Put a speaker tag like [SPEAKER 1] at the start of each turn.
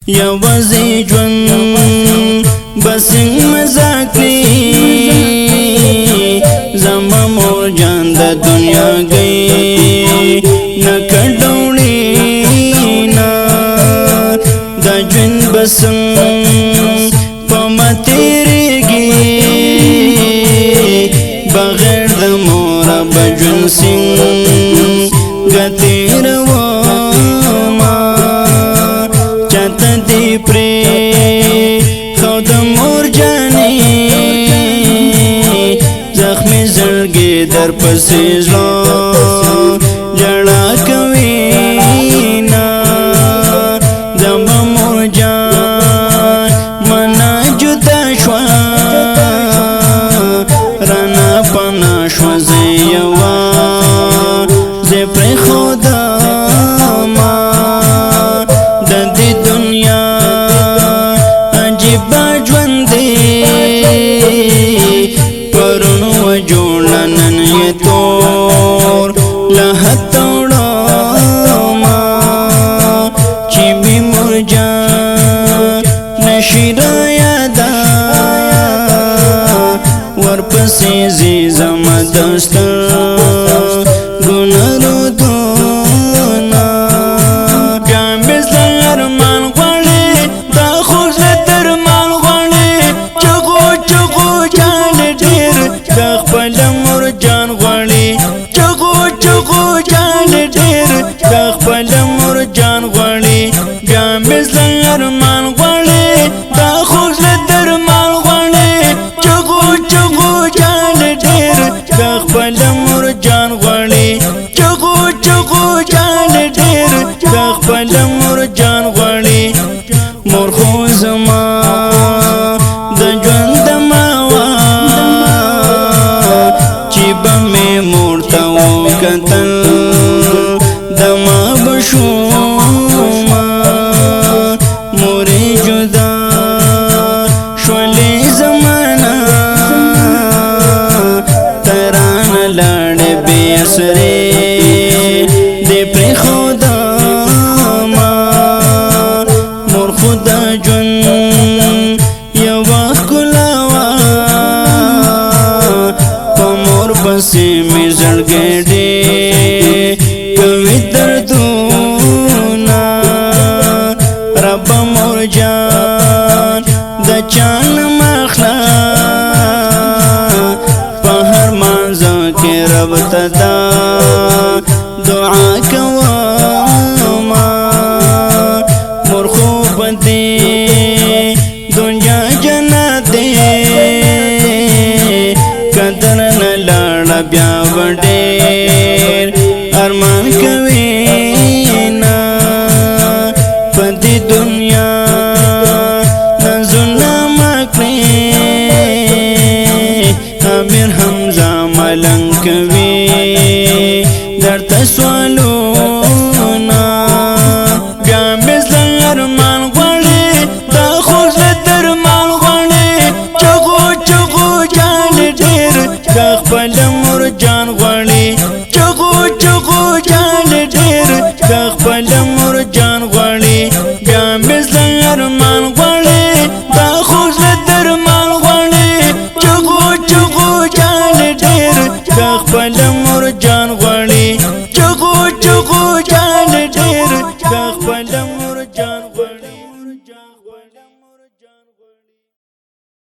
[SPEAKER 1] یوازې ژوند بس مزاق دی زما مور جان د دنیا گئی نہ کډوړي نا د ژوند بس په تیریږي بغیر د مور بجن سنگ گتیر وما چاته دی پری خود مور جانی زخمی زړګي در پسې زړه جړا کوي نا زما مور جان منا جدا شوا رانا پنا شوا زیوا زه پر خدا ما د دې دنیا عجیب ژوند دی پرونو جوړنن یې تور له توړو ما چې می مور جان نشیرا یادا ورپسې زی زما دستر ګنارو دونا جامې زرمان غړې دا خو زترمان غړې چغو چغو جان ډېر د خپل مور جان غړې چغو چغو جان ډېر د خپل مور جان غړې جامې زرمان غړې دا خو زترمان غړې چغو چغو جان ډېر د خپل مور جان غړې چغو چغو جان ډېر د خپل مور جان غړې مور خو زما د ژوند ماوا چې به مې مور ته وکتل د ما بشوما مورې جدا شولې زمانه ترانه لاړې بې اسرې دې پرېښوده ما مور خدا ژوند یوه ښکلا وه په مور پسې مې زړګی ډېر کوي دردونه رب مور جان د چا نه مخله په هر مانځه کې رب ته دا دعا کوما مور خو په دې دنیا جنت دی قدر نه لاړه بیا به ډېر ارمان کوي نا په دې دنیا نظرونه مه کړې امیر حمزه ملنګ کوي درته سوالونه بیا مې زړه ارمان غواړي دا خو زه درمان غواړي چغو چغو جان ډېر د خپل مور جان غواړي چغو چغو جان ډېر د خپل